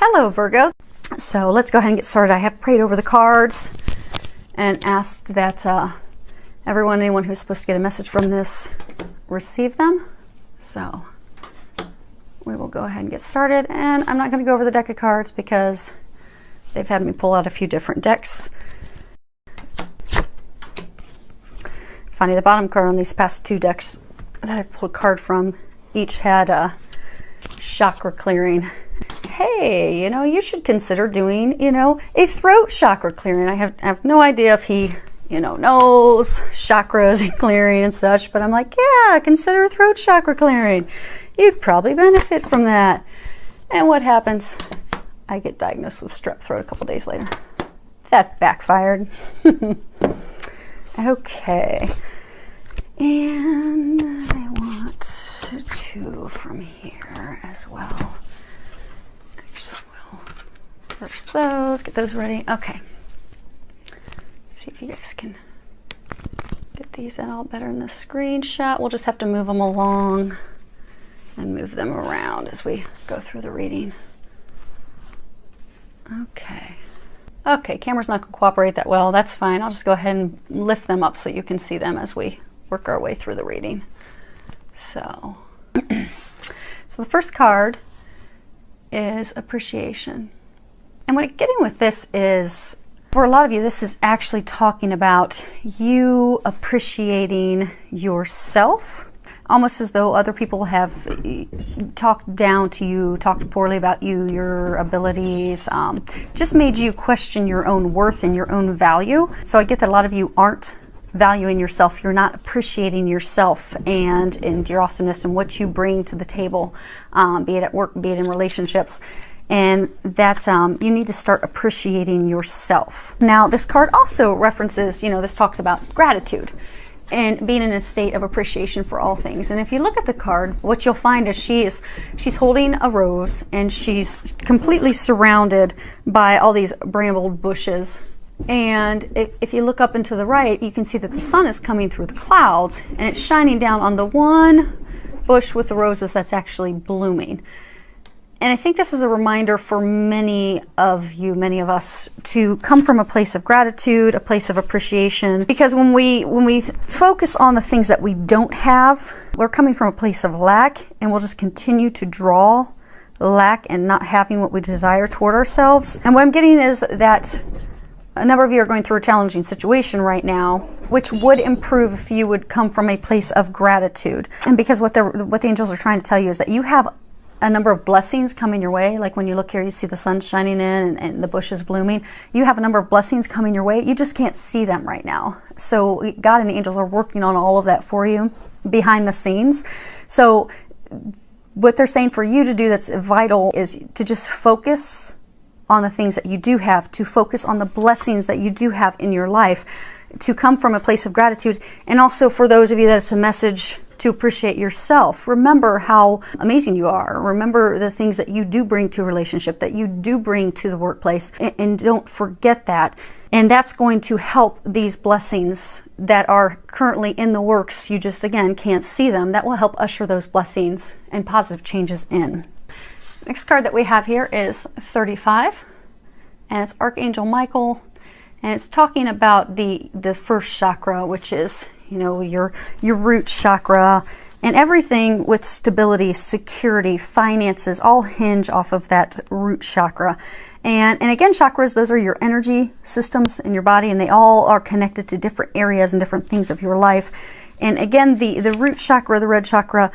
Hello, Virgo. So let's go ahead and get started. I have prayed over the cards and asked that anyone who's supposed to get a message from this, receive them. So we will go ahead and get started. And I'm not going to go over the deck of cards because they've had me pull out a few different decks. Funny, the bottom card on these past two decks that I pulled a card from each had a chakra clearing. Hey, you should consider doing, a throat chakra clearing. I have no idea if he, knows chakras and clearing and such, but I'm like, yeah, consider a throat chakra clearing. You'd probably benefit from that. And what happens? I get diagnosed with strep throat a couple days later. That backfired. Okay. And I want two from here as well. Actually, we'll reverse those, get those ready. Okay. See if you guys can get these in all better in the screenshot. We'll just have to move them along and move them around as we go through the reading. Okay. Okay, camera's not going to cooperate that well. That's fine. I'll just go ahead and lift them up so you can see them as we work our way through the reading. So, so the first card is appreciation. And what I'm getting with this is, for a lot of you, this is actually talking about you appreciating yourself, almost as though other people have talked down to you, talked poorly about you, your abilities, just made you question your own worth and your own value. So I get that a lot of you aren't valuing yourself. You're not appreciating yourself and your awesomeness and what you bring to the table, be it at work, be it in relationships. And that you need to start appreciating yourself. Now, this card also references, this talks about gratitude and being in a state of appreciation for all things. And if you look at the card, what you'll find is she's holding a rose and she's completely surrounded by all these bramble bushes. And if you look up and to the right, you can see that the sun is coming through the clouds and it's shining down on the one bush with the roses that's actually blooming. And I think this is a reminder for many of you, many of us, to come from a place of gratitude, a place of appreciation. Because when we focus on the things that we don't have, we're coming from a place of lack, and we'll just continue to draw lack and not having what we desire toward ourselves. And what I'm getting is that a number of you are going through a challenging situation right now, which would improve if you would come from a place of gratitude. And because what the angels are trying to tell you is that you have a number of blessings coming your way. Like when you look here, you see the sun shining in and the bushes blooming. You have a number of blessings coming your way. You just can't see them right now. So God and the angels are working on all of that for you behind the scenes. So what they're saying for you to do that's vital is to just focus on the things that you do have, to focus on the blessings that you do have in your life, to come from a place of gratitude. And also for those of you that it's a message to appreciate yourself. Remember how amazing you are. Remember the things that you do bring to a relationship, that you do bring to the workplace, and don't forget that. And that's going to help these blessings that are currently in the works. You just, again, can't see them. That will help usher those blessings and positive changes in. Next card that we have here is 35, and it's Archangel Michael, and it's talking about the first chakra, which is your root chakra, and everything with stability, security, finances all hinge off of that root chakra. And again, chakras, those are your energy systems in your body, and they all are connected to different areas and different things of your life. And again, the root chakra, the red chakra,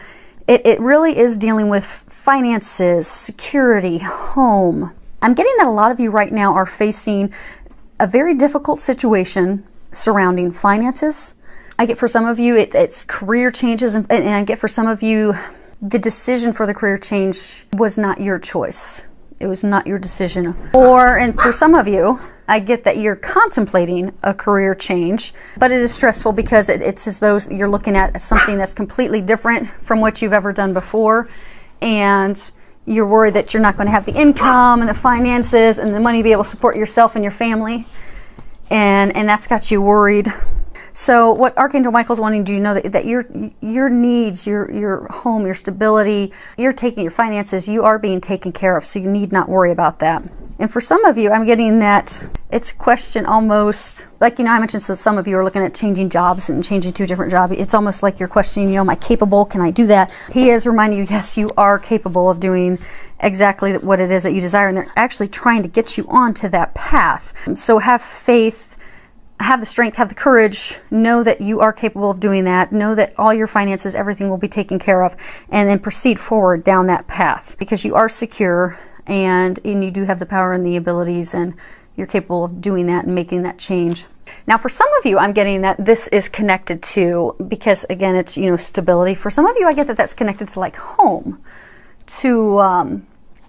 it really is dealing with finances, security, home. I'm getting that a lot of you right now are facing a very difficult situation surrounding finances. I get for some of you it's career changes, and I get for some of you the decision for the career change was not your choice. It was not your decision. And for some of you, I get that you're contemplating a career change, but it is stressful because it's as though you're looking at something that's completely different from what you've ever done before, and you're worried that you're not going to have the income and the finances and the money to be able to support yourself and your family, and that's got you worried. So what Archangel Michael's wanting you to know that your needs, your home, your stability, your finances, you are being taken care of. So you need not worry about that. And for some of you, I'm getting that it's a question almost like, I mentioned, so some of you are looking at changing jobs and changing to a different job. It's almost like you're questioning, am I capable? Can I do that? He is reminding you, yes, you are capable of doing exactly what it is that you desire. And they're actually trying to get you onto that path. So have faith, have the strength, have the courage, know that you are capable of doing that, know that all your finances, everything will be taken care of, and then proceed forward down that path because you are secure and you do have the power and the abilities, and you're capable of doing that and making that change. Now, for some of you, I'm getting that this is connected to, because again, it's, stability. For some of you, I get that that's connected to like home, to,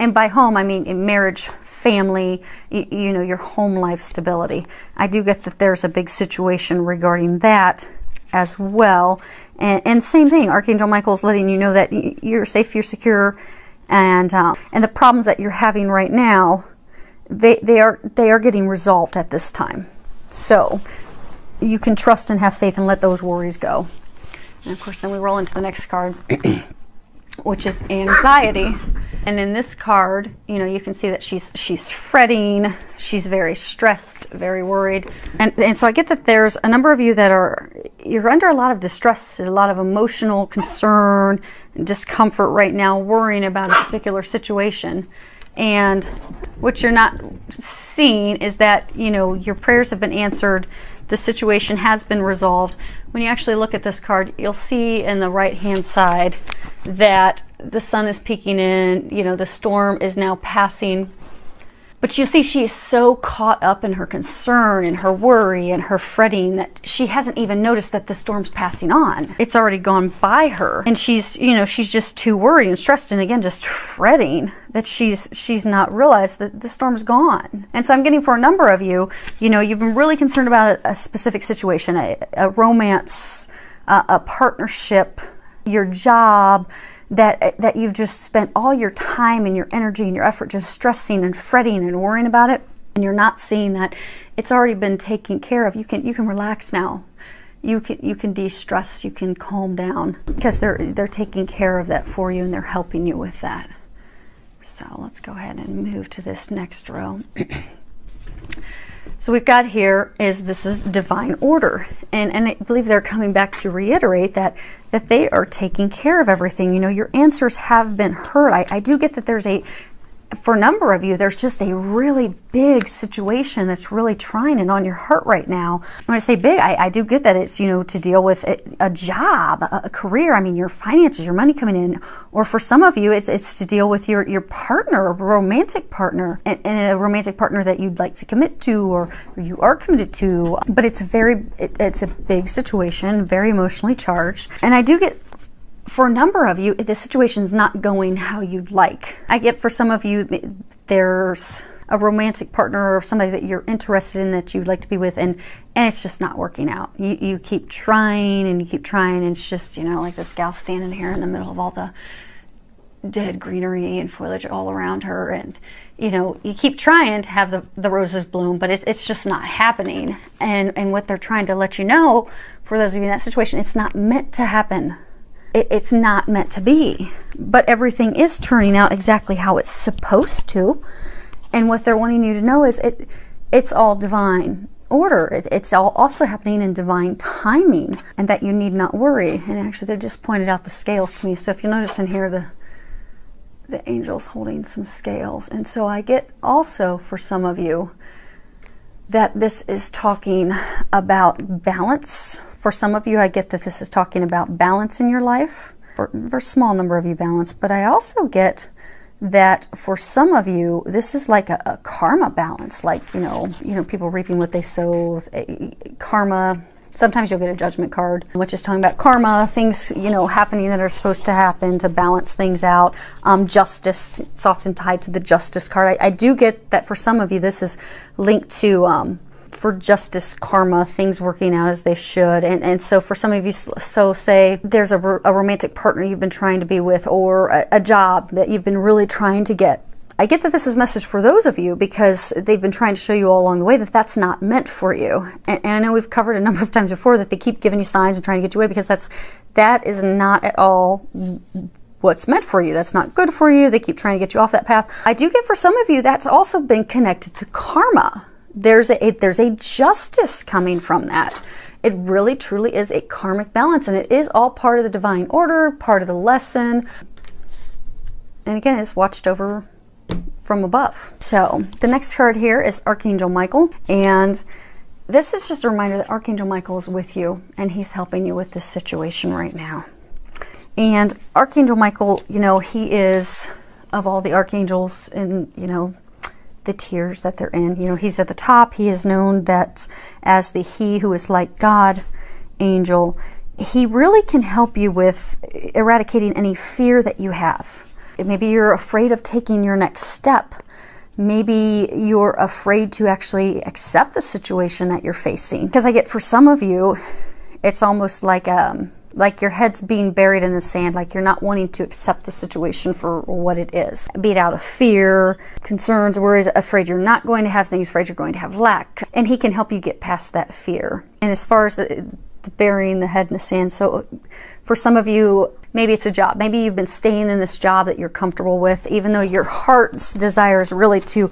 and by home, I mean in marriage, family, your home life stability. I do get that there's a big situation regarding that as well. And same thing, Archangel Michael's letting you know that you're safe, you're secure, and the problems that you're having right now, they are getting resolved at this time. So you can trust and have faith and let those worries go. And of course, then we roll into the next card, which is anxiety. And in this card, you can see that she's fretting, she's very stressed, very worried. And so I get that there's a number of you that you're under a lot of distress, a lot of emotional concern, and discomfort right now, worrying about a particular situation. And what you're not seeing is that, your prayers have been answered, the situation has been resolved. When you actually look at this card, you'll see in the right-hand side that the sun is peeking in, the storm is now passing. But you see, she is so caught up in her concern and her worry and her fretting that she hasn't even noticed that the storm's passing on. It's already gone by her. And she's just too worried and stressed and again, just fretting that she's not realized that the storm's gone. And so I'm getting for a number of you, you've been really concerned about a specific situation, a romance, a partnership, your job, that you've just spent all your time and your energy and your effort just stressing and fretting and worrying about it, and you're not seeing that it's already been taken care of. You can relax now. You can de-stress, you can calm down because they're taking care of that for you and they're helping you with that. So let's go ahead and move to this next row. So we've got here this is divine order, and I believe they're coming back to reiterate that they are taking care of everything. Your answers have been heard. I do get that there's for a number of you, there's just a really big situation that's really trying and on your heart right now. When I say big, I do get that it's, to deal with a job, a career, your finances, your money coming in. Or for some of you, it's to deal with your partner, a romantic partner, and a romantic partner that you'd like to commit to or you are committed to. But it's a big situation, very emotionally charged. And I do get, for a number of you, the situation's not going how you'd like. I get for some of you, there's a romantic partner or somebody that you're interested in that you'd like to be with, and it's just not working out. You keep trying and you keep trying, and it's just, like this gal standing here in the middle of all the dead greenery and foliage all around her, and you keep trying to have the roses bloom, but it's just not happening. And what they're trying to let you know, for those of you in that situation, it's not meant to happen. It's not meant to be, but everything is turning out exactly how it's supposed to. And what they're wanting you to know is it's all divine order. It's all also happening in divine timing, and that you need not worry. And actually, they just pointed out the scales to me. So if you notice in here, the angel's holding some scales. And so I get also for some of you that this is talking about balance. For some of you, I get that this is talking about balance in your life. For a small number of you, balance. But I also get that for some of you, this is like a karma balance. Like, people reaping what they sow. Karma. Sometimes you'll get a judgment card, which is talking about karma, things, happening that are supposed to happen to balance things out. Justice, it's often tied to the justice card. I do get that for some of you, this is linked to for justice, karma, things working out as they should. And so for some of you, so say there's a romantic partner you've been trying to be with, or a job that you've been really trying to get. I get that this is a message for those of you because they've been trying to show you all along the way that that's not meant for you. And I know we've covered a number of times before that they keep giving you signs and trying to get you away because that is not at all what's meant for you. That's not good for you. They keep trying to get you off that path. I do get for some of you that's also been connected to karma. There's a justice coming from that. It really truly is a karmic balance, and it is all part of the divine order, part of the lesson. And again, it's watched over from above. So the next card here is Archangel Michael, and this is just a reminder that Archangel Michael is with you and he's helping you with this situation right now. And Archangel Michael, you know, he is, of all the archangels in, you know, the tiers that they're in, you know, he's at the top. He is known that as the he who is like God angel. He really can help you with eradicating any fear that you have. Maybe you're afraid of taking your next step. Maybe you're afraid to actually accept the situation that you're facing. Because I get for some of you, it's almost like your head's being buried in the sand, like you're not wanting to accept the situation for what it is. Be it out of fear, concerns, worries, afraid you're not going to have things, afraid you're going to have lack. And he can help you get past that fear. And as far as the burying the head in the sand, so for some of you, maybe it's a job. Maybe you've been staying in this job that you're comfortable with, even though your heart's desire is really to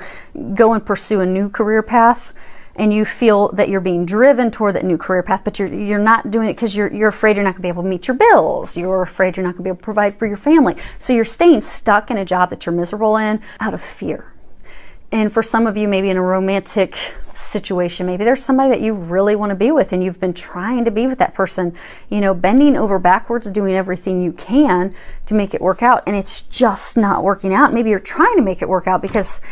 go and pursue a new career path. And you feel that you're being driven toward that new career path, but you're not doing it because you're afraid you're not going to be able to meet your bills. You're afraid you're not going to be able to provide for your family. So you're staying stuck in a job that you're miserable in out of fear. And for some of you, maybe in a romantic situation, maybe there's somebody that you really want to be with and you've been trying to be with that person, you know, bending over backwards, doing everything you can to make it work out, and it's just not working out. Maybe you're trying to make it work out because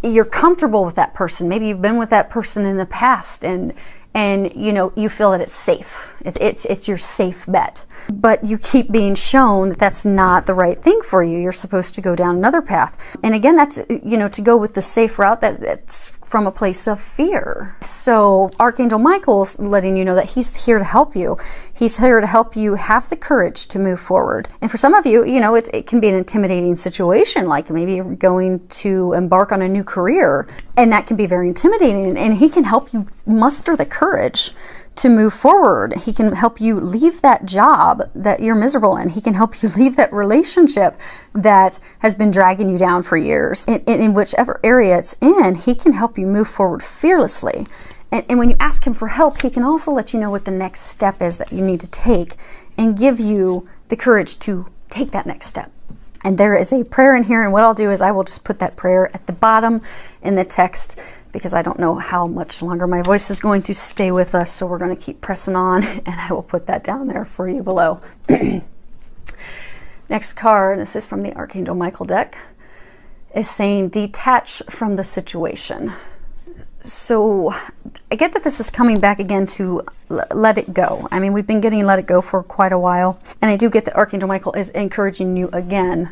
you're comfortable with that person. Maybe you've been with that person in the past and you know, you feel that it's safe. It's your safe bet. But you keep being shown that that's not the right thing for you. You're supposed to go down another path. And again, that's, you know, to go with the safe route, that's from a place of fear. So Archangel Michael's letting you know that he's here to help you. He's here to help you have the courage to move forward. And for some of you, you know, it can be an intimidating situation, like maybe you're going to embark on a new career, and that can be very intimidating. And he can help you muster the courage to move forward. He can help you leave that job that you're miserable in. He can help you leave that relationship that has been dragging you down for years. In whichever area it's in, he can help you move forward fearlessly. And when you ask him for help, he can also let you know what the next step is that you need to take and give you the courage to take that next step. And there is a prayer in here, and what I'll do is I will just put that prayer at the bottom in the text, because I don't know how much longer my voice is going to stay with us, so we're going to keep pressing on, and I will put that down there for you below. Next card, this is from the Archangel Michael deck, is saying detach from the situation. So I get that this is coming back again to let it go. I mean, we've been getting let it go for quite a while, and I do get that Archangel Michael is encouraging you again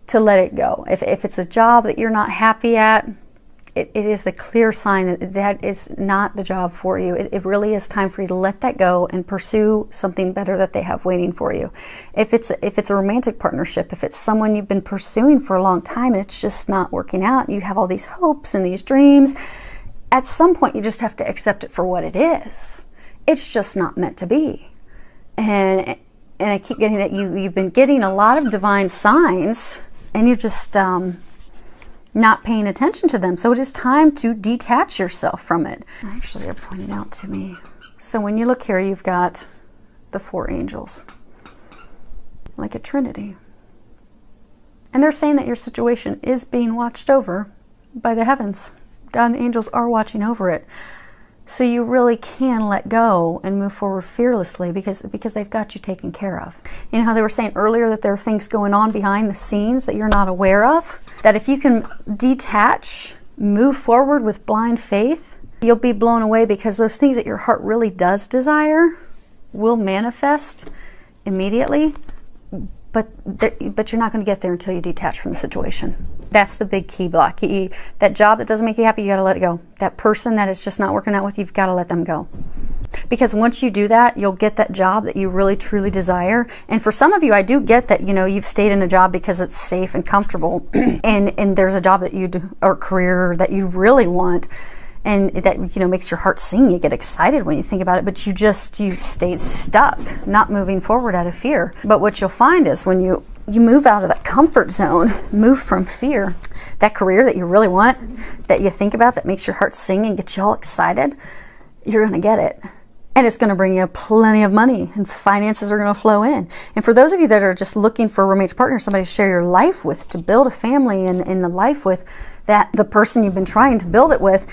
to let it go. If it's a job that you're not happy at, it is a clear sign that that is not the job for you. It really is time for you to let that go and pursue something better that they have waiting for you. If it's a romantic partnership, if it's someone you've been pursuing for a long time and it's just not working out, you have all these hopes and these dreams, at some point you just have to accept it for what it is. It's just not meant to be. And I keep getting that you've been getting a lot of divine signs, and you're just not paying attention to them. So it is time to detach yourself from it. Actually, they're pointing out to me. So when you look here, you've got the 4 angels, like a trinity. And they're saying that your situation is being watched over by the heavens. God and the angels are watching over it. So you really can let go and move forward fearlessly because they've got you taken care of. You know how they were saying earlier that there are things going on behind the scenes that you're not aware of? That if you can detach, move forward with blind faith, you'll be blown away, because those things that your heart really does desire will manifest immediately, but you're not going to get there until you detach from the situation. That's the big key block. That job that doesn't make you happy, you got to let it go. That person that is just not working out with you, you've got to let them go. Because once you do that, you'll get that job that you really truly desire. And for some of you, I do get that, you know, you've stayed in a job because it's safe and comfortable, and there's a job that you do, or career that you really want, and that, you know, makes your heart sing. You get excited when you think about it, but you've stayed stuck, not moving forward out of fear. But what you'll find is when you move out of that comfort zone, move from fear, that career that you really want, that you think about, that makes your heart sing and gets you all excited, you're going to get it. And it's going to bring you plenty of money, and finances are going to flow in. And for those of you that are just looking for a romantic partner, somebody to share your life with, to build a family and the life with, that the person you've been trying to build it with,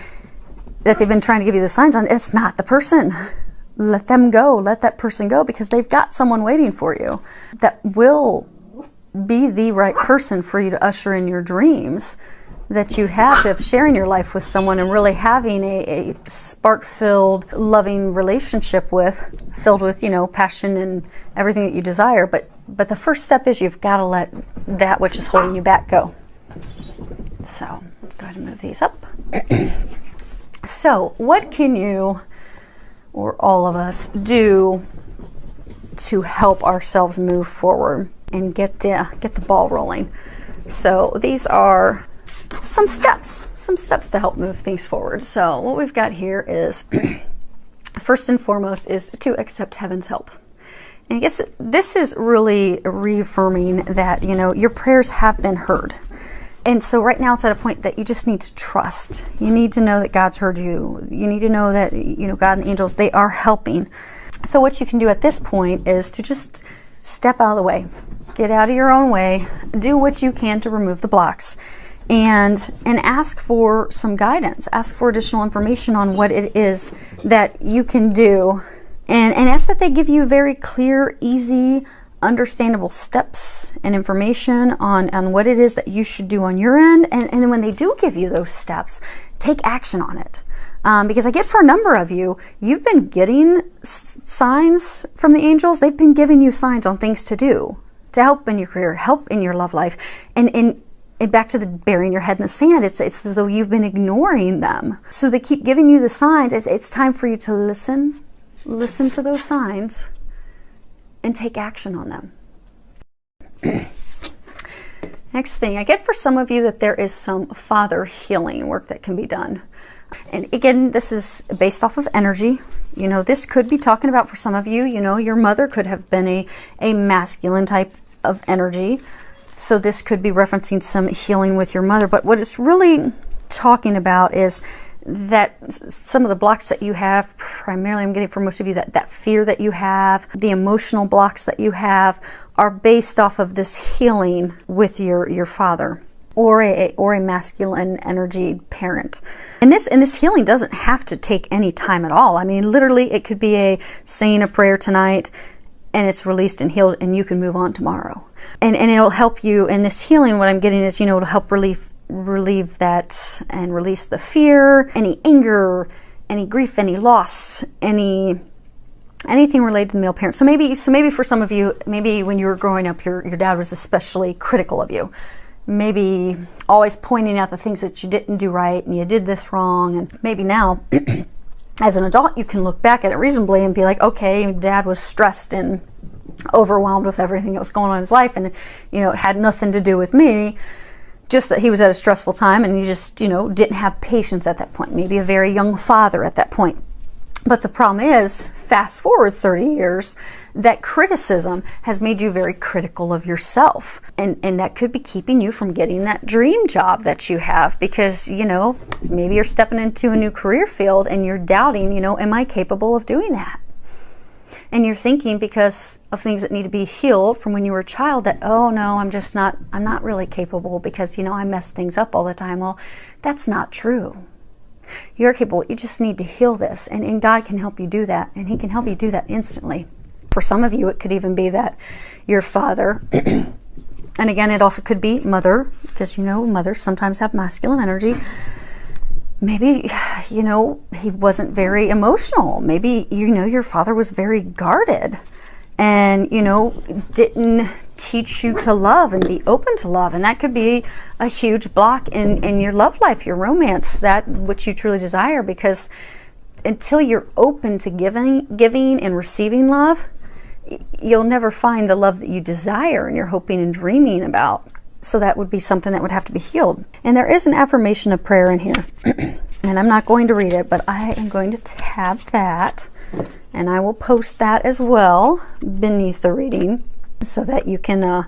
that they've been trying to give you the signs on, it's not the person. Let them go. Let that person go, because they've got someone waiting for you that will be the right person for you to usher in your dreams that you have, to have sharing your life with someone and really having a spark-filled, loving relationship with, filled with, you know, passion and everything that you desire. But the first step is you've got to let that which is holding you back go. So let's go ahead and move these up. So what can you, or all of us, do to help ourselves move forward and get the ball rolling? So these are some steps to help move things forward. So what we've got here is, first and foremost, is to accept heaven's help. And I guess this is really reaffirming that, you know, your prayers have been heard. And so right now it's at a point that you just need to trust. You need to know that God's heard you. You need to know that, you know, God and the angels, they are helping. So what you can do at this point is to just step out of the way. Get out of your own way. Do what you can to remove the blocks. And ask for some guidance. Ask for additional information on what it is that you can do. And ask that they give you very clear, easy, understandable steps and information on what it is that you should do on your end. And then when they do give you those steps, take action on it. Because I get, for a number of you, you've been getting signs from the angels. They've been giving you signs on things to do, to help in your career, help in your love life. And back to the burying your head in the sand, it's as though you've been ignoring them. So they keep giving you the signs. It's time for you to listen to those signs and take action on them. Next thing, I get for some of you that there is some father healing work that can be done. And again, this is based off of energy. You know, this could be talking about, for some of you, you know, your mother could have been a masculine type of energy. So this could be referencing some healing with your mother. But what it's really talking about is that some of the blocks that you have, primarily I'm getting for most of you, that fear that you have, the emotional blocks that you have, are based off of this healing with your father or a masculine energy parent. And this healing doesn't have to take any time at all. I mean, literally, it could be saying a prayer tonight, and it's released and healed, and you can move on tomorrow. And it'll help you in this healing. What I'm getting is, you know, it'll help relieve that and release the fear, any anger, any grief, any loss, anything related to the male parent. So maybe for some of you, maybe when you were growing up, your dad was especially critical of you. Maybe always pointing out the things that you didn't do right and you did this wrong. And maybe now, as an adult, you can look back at it reasonably and be like, okay, Dad was stressed and overwhelmed with everything that was going on in his life, and, you know, it had nothing to do with me, just that he was at a stressful time and he just, you know, didn't have patience at that point. Maybe a very young father at that point. But the problem is, fast forward 30 years, that criticism has made you very critical of yourself. And that could be keeping you from getting that dream job that you have, because, you know, maybe you're stepping into a new career field and you're doubting, you know, am I capable of doing that? And you're thinking, because of things that need to be healed from when you were a child, that, oh no, I'm not really capable because, you know, I mess things up all the time. Well, that's not true. You're capable. You just need to heal this, and God can help you do that, and He can help you do that instantly. For some of you, it could even be that your father, and again, it also could be mother, because, you know, mothers sometimes have masculine energy. Maybe, you know, he wasn't very emotional. Maybe, you know, your father was very guarded and, you know, didn't teach you to love and be open to love. And that could be a huge block in your love life, your romance, that which you truly desire, because until you're open to giving and receiving love, you'll never find the love that you desire and you're hoping and dreaming about. So that would be something that would have to be healed. And there is an affirmation of prayer in here. And I'm not going to read it, but I am going to tab that. And I will post that as well beneath the reading so that you can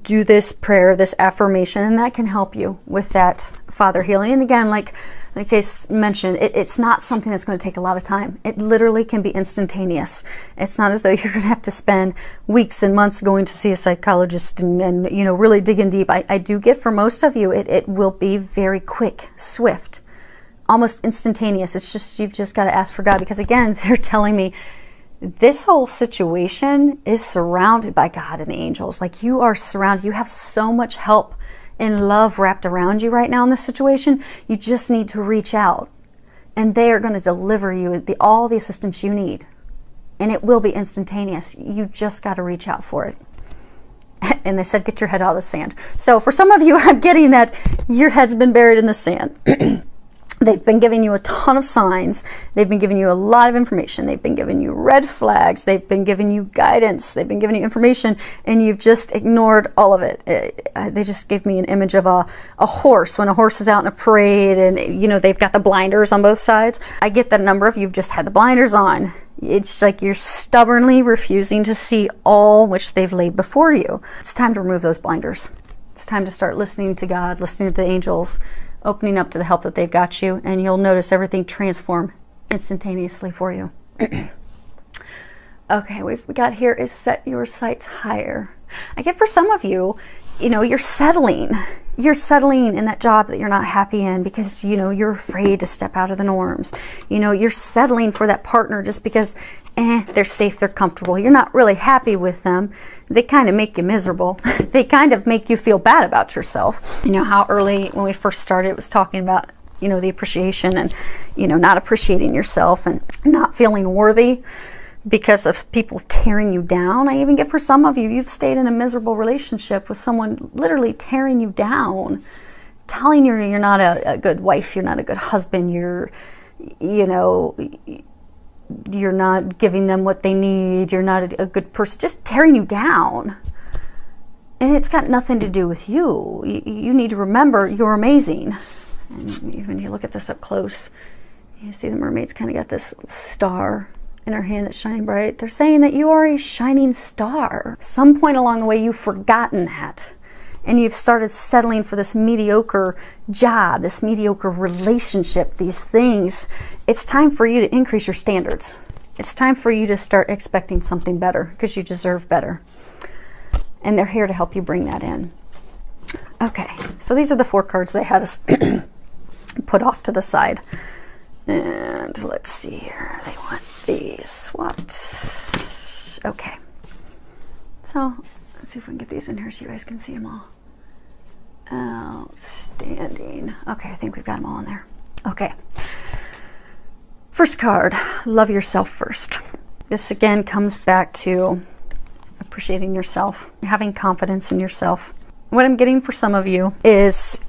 do this prayer, this affirmation, and that can help you with that father healing. And again, like I mentioned, it's not something that's going to take a lot of time. It literally can be instantaneous. It's not as though you're going to have to spend weeks and months going to see a psychologist and you know, really digging deep. I do get for most of you, it will be very quick, swift, almost instantaneous. It's just, you've just got to ask for God, because again, they're telling me this whole situation is surrounded by God and the angels. Like, you are surrounded. You have so much help and love wrapped around you right now in this situation. You just need to reach out, and they are going to deliver you all the assistance you need, and it will be instantaneous. You just got to reach out for it. And they said, get your head out of the sand. So for some of you, I'm getting that your head's been buried in the sand. They've been giving you a ton of signs. They've been giving you a lot of information. They've been giving you red flags. They've been giving you guidance. They've been giving you information, and you've just ignored all of it. They just gave me an image of a horse. When a horse is out in a parade and, you know, they've got the blinders on both sides. I get that a number of you have just had the blinders on. It's like you're stubbornly refusing to see all which they've laid before you. It's time to remove those blinders. It's time to start listening to God, listening to the angels, opening up to the help that they've got you, and you'll notice everything transform instantaneously for you. Okay, we got here is set your sights higher. I get for some of you, you know, you're settling. You're settling in that job that you're not happy in because, you know, you're afraid to step out of the norms. You know, you're settling for that partner just because they're safe, they're comfortable. You're not really happy with them. They kind of make you miserable. They kind of make you feel bad about yourself. You know how early when we first started, it was talking about, you know, the appreciation and, you know, not appreciating yourself and not feeling worthy because of people tearing you down. I even get for some of you, you've stayed in a miserable relationship with someone literally tearing you down, telling you you're not a good wife, you're not a good husband, you're, you know, you're not giving them what they need, you're not a good person, just tearing you down. And it's got nothing to do with you. You need to remember you're amazing. And when you look at this up close, you see the mermaid's kind of got this star in her hand that's shining bright. They're saying that you are a shining star. Some point along the way, you've forgotten that. And you've started settling for this mediocre job, this mediocre relationship, these things. It's time for you to increase your standards. It's time for you to start expecting something better because you deserve better. And they're here to help you bring that in. Okay, so these are the 4 cards they had us put off to the side. And let's see here. They want these swapped. Okay. So let's see if we can get these in here so you guys can see them all. Outstanding. Okay, I think we've got them all in there. Okay. First card, love yourself first. This again comes back to appreciating yourself, having confidence in yourself. What I'm getting for some of you is,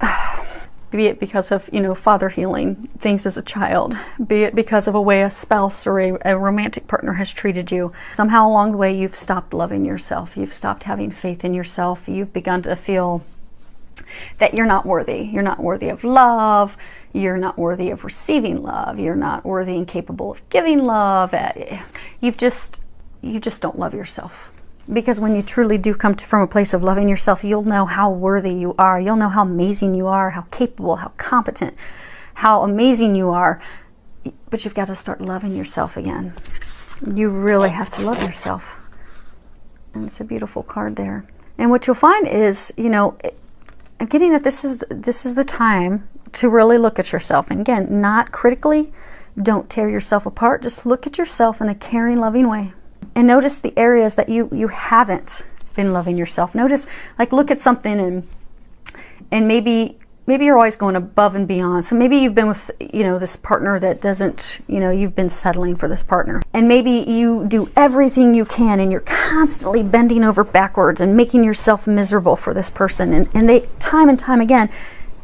be it because of, you know, father healing things as a child, be it because of a way a spouse or a romantic partner has treated you. Somehow along the way, you've stopped loving yourself. You've stopped having faith in yourself. You've begun to feel that you're not worthy. You're not worthy of love. You're not worthy of receiving love. You're not worthy and capable of giving love. You just don't love yourself. Because when you truly do come from a place of loving yourself, you'll know how worthy you are. You'll know how amazing you are, how capable, how competent, how amazing you are. But you've got to start loving yourself again. You really have to love yourself. And it's a beautiful card there. And what you'll find is, you know, I'm getting that this is the time to really look at yourself. And again, not critically. Don't tear yourself apart. Just look at yourself in a caring, loving way. And notice the areas that you haven't been loving yourself. Notice, like, look at something and maybe you're always going above and beyond. So maybe you've been with, you know, this partner that doesn't, you know, you've been settling for this partner. And maybe you do everything you can and you're constantly bending over backwards and making yourself miserable for this person. And they, time and time again,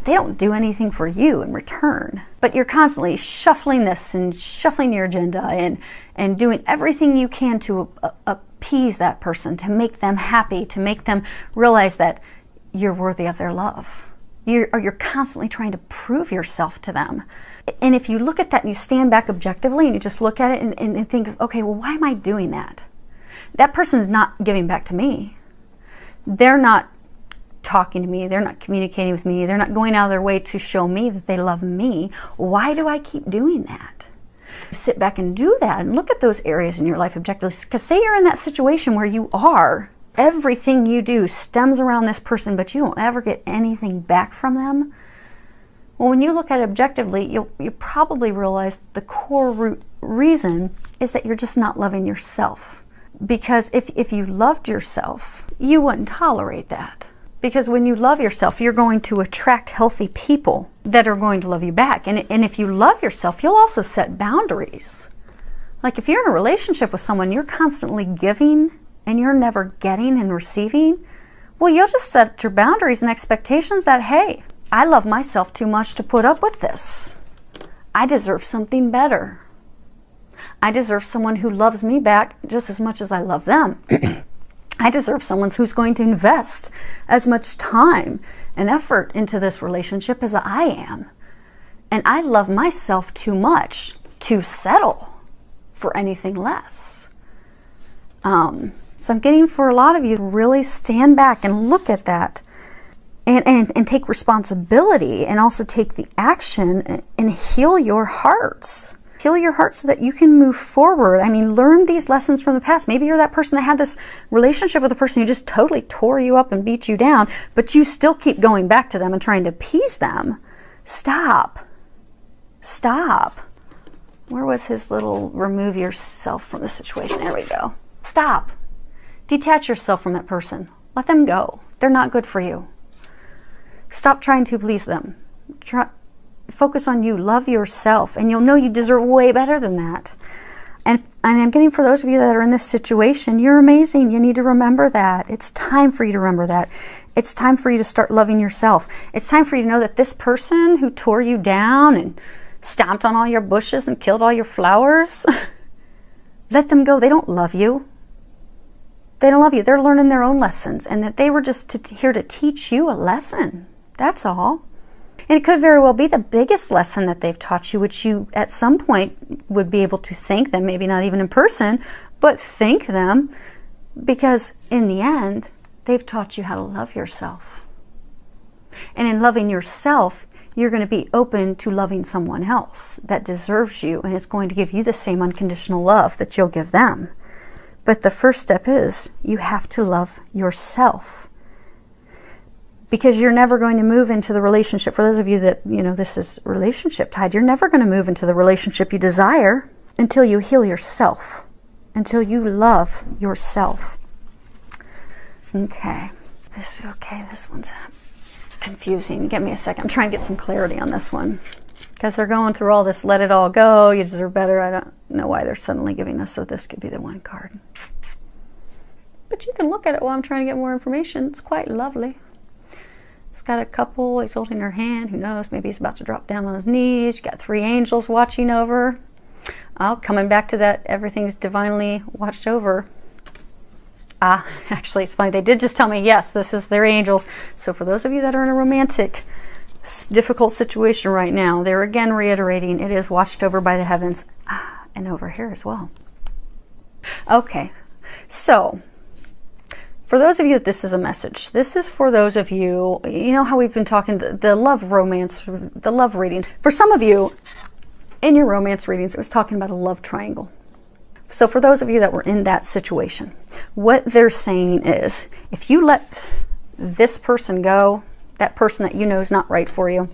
they don't do anything for you in return. But you're constantly shuffling this and shuffling your agenda and doing everything you can to appease that person, to make them happy, to make them realize that you're worthy of their love. You're constantly trying to prove yourself to them. And if you look at that and you stand back objectively and you just look at it and think, okay, well, why am I doing that? That person is not giving back to me. They're not talking to me. They're not communicating with me. They're not going out of their way to show me that they love me. Why do I keep doing that? Sit back and do that and look at those areas in your life objectively. Because say you're in that situation where you are, everything you do stems around this person, but you don't ever get anything back from them. Well, when you look at it objectively, you probably realize the core root reason is that you're just not loving yourself. Because if you loved yourself, you wouldn't tolerate that. Because when you love yourself, you're going to attract healthy people that are going to love you back. And if you love yourself, you'll also set boundaries. Like if you're in a relationship with someone, you're constantly giving and you're never getting and receiving, well, you'll just set your boundaries and expectations that, hey, I love myself too much to put up with this. I deserve something better. I deserve someone who loves me back just as much as I love them. I deserve someone who's going to invest as much time and effort into this relationship as I am. And I love myself too much to settle for anything less. So I'm getting for a lot of you to really stand back and look at that and take responsibility and also take the action and heal your hearts. Heal your heart so that you can move forward. I mean, learn these lessons from the past. Maybe you're that person that had this relationship with a person who just totally tore you up and beat you down, but you still keep going back to them and trying to appease them. Stop. Stop. Where was his little remove yourself from the situation? There we go. Stop. Detach yourself from that person. Let them go. They're not good for you. Stop trying to please them. Focus on you. Love yourself, and you'll know you deserve way better than that. And I'm getting for those of you that are in this situation, you're amazing. You need to remember that. It's time for you to remember that. It's time for you to start loving yourself. It's time for you to know that this person who tore you down and stomped on all your bushes and killed all your flowers, let them go. They don't love you. They don't love you. They're learning their own lessons, and that they were just here to teach you a lesson. That's all. And it could very well be the biggest lesson that they've taught you, which you at some point would be able to thank them, maybe not even in person, but thank them, because in the end, they've taught you how to love yourself. And in loving yourself, you're going to be open to loving someone else that deserves you and is going to give you the same unconditional love that you'll give them. But the first step is you have to love yourself. Because you're never going to move into the relationship. For those of you that, this is relationship tied, you're never going to move into the relationship you desire until you heal yourself, until you love yourself. Okay, this one's confusing. Give me a second. I'm trying to get some clarity on this one. Because they're going through all this, let it all go, you deserve better. I don't know why they're suddenly giving us, so this could be the one card. But you can look at it while I'm trying to get more information. It's quite lovely. It's got a couple, he's holding her hand, who knows, maybe he's about to drop down on his knees. You got 3 angels watching over. Oh, coming back to that, everything's divinely watched over. Actually, it's funny, they did just tell me, yes, this is their angels. So for those of you that are in a romantic, difficult situation right now, they're again reiterating, it is watched over by the heavens. And over here as well. Okay, so for those of you that this is a message, this is for those of you, you know how we've been talking, the love romance, the love reading. For some of you, in your romance readings, it was talking about a love triangle. So for those of you that were in that situation, what they're saying is, if you let this person go, that person that you know is not right for you,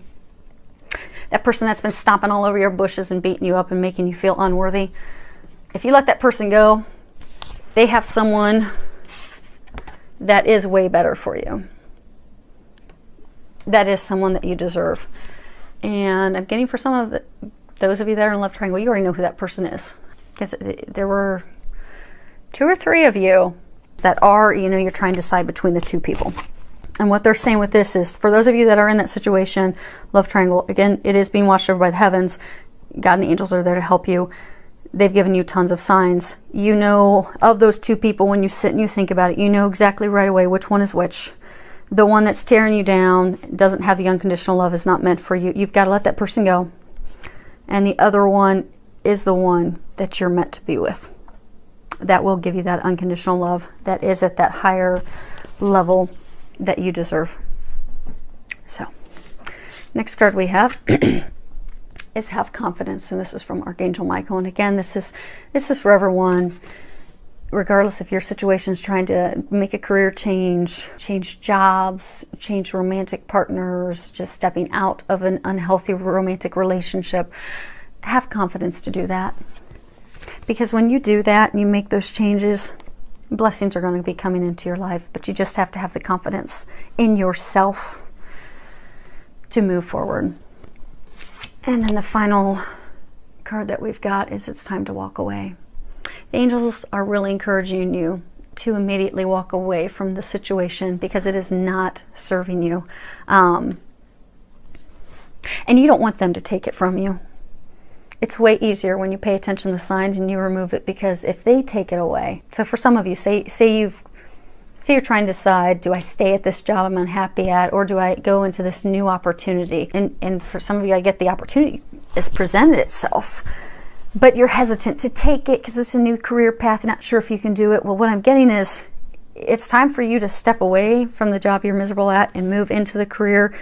that person that's been stomping all over your bushes and beating you up and making you feel unworthy, if you let that person go, they have someone that is way better for you. That is someone that you deserve. And I'm getting for some of those of you that are in love triangle, you already know who that person is. Because there were 2 or 3 of you that are, you're trying to decide between the 2 people. And what they're saying with this is, for those of you that are in that situation, love triangle, again, it is being watched over by the heavens. God and the angels are there to help you. They've given you tons of signs. You know, of those two people, when you sit and you think about it, you know exactly right away which one is which. The one that's tearing you down, doesn't have the unconditional love, is not meant for you. You've got to let that person go. And the other one is the one that you're meant to be with. That will give you that unconditional love that is at that higher level that you deserve. So, next card we have is have confidence, and this is from Archangel Michael. And again, this is for everyone, regardless if your situation is trying to make a career change, change jobs, change romantic partners, just stepping out of an unhealthy romantic relationship. Have confidence to do that, because when you do that and you make those changes, blessings are going to be coming into your life. But you just have to have the confidence in yourself to move forward. And then the final card that we've got is it's time to walk away. The angels are really encouraging you to immediately walk away from the situation, because it is not serving you. And you don't want them to take it from you. It's way easier when you pay attention to the signs and you remove it, because if they take it away. So for some of you, say you're trying to decide, do I stay at this job I'm unhappy at, or do I go into this new opportunity? And for some of you, I get the opportunity has presented itself, but you're hesitant to take it because it's a new career path, not sure if you can do it. Well, what I'm getting is, it's time for you to step away from the job you're miserable at and move into the career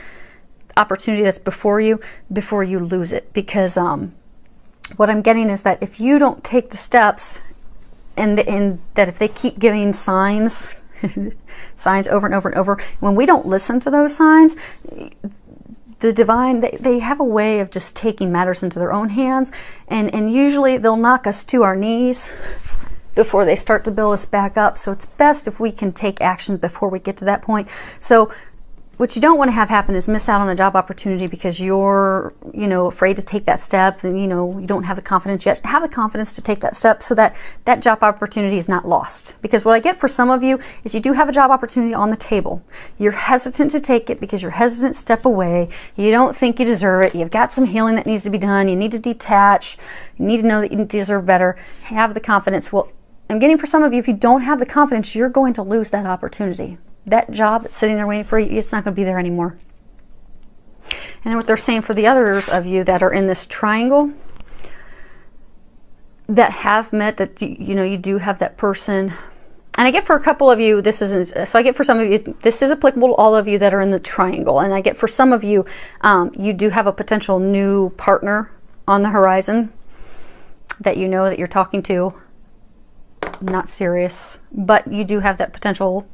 opportunity that's before you lose it. Because what I'm getting is that if you don't take the steps, and that if they keep giving signs signs over and over and over, when we don't listen to those signs, the divine, they have a way of just taking matters into their own hands, and usually they'll knock us to our knees before they start to build us back up. So it's best if we can take action before we get to that point. So what you don't want to have happen is miss out on a job opportunity because you're, afraid to take that step, and, you don't have the confidence yet. Have the confidence to take that step so that that job opportunity is not lost. Because what I get for some of you is you do have a job opportunity on the table. You're hesitant to take it because you're hesitant to step away. You don't think you deserve it. You've got some healing that needs to be done. You need to detach. You need to know that you deserve better. Have the confidence. Well, I'm getting for some of you, if you don't have the confidence, you're going to lose that opportunity. That job that's sitting there waiting for you, it's not going to be there anymore. And then what they're saying for the others of you that are in this triangle, that have met, that you do have that person. And I get for a couple of you, this isn't, so I get for some of you, this is applicable to all of you that are in the triangle. And I get for some of you, you do have a potential new partner on the horizon that you know that you're talking to. Not serious, but you do have that potential.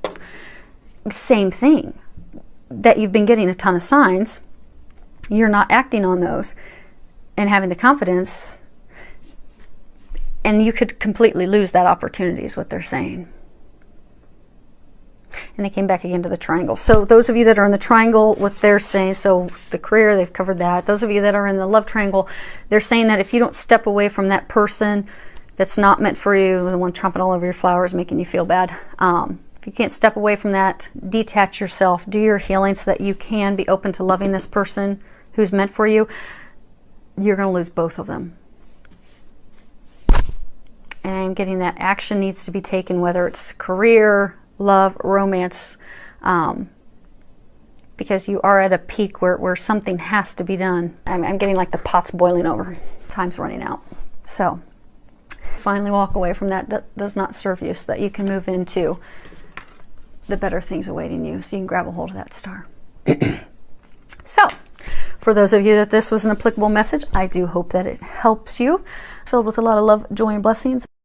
Same thing, that you've been getting a ton of signs, you're not acting on those and having the confidence, and you could completely lose that opportunity is what they're saying. And they came back again to the triangle. So those of you that are in the triangle, what they're saying, so the career, they've covered that. Those of you that are in the love triangle, they're saying that if you don't step away from that person that's not meant for you, the one tromping all over your flowers, making you feel bad, if you can't step away from that, detach yourself, do your healing so that you can be open to loving this person who's meant for you, you're going to lose both of them. And getting that action needs to be taken, whether it's career, love, romance, because you are at a peak where something has to be done. I'm getting like the pot's boiling over. Time's running out. So finally walk away from that does not serve you, so that you can move into the better things awaiting you, so you can grab a hold of that star. So for those of you that this was an applicable message, I do hope that it helps you, filled with a lot of love, joy, and blessings.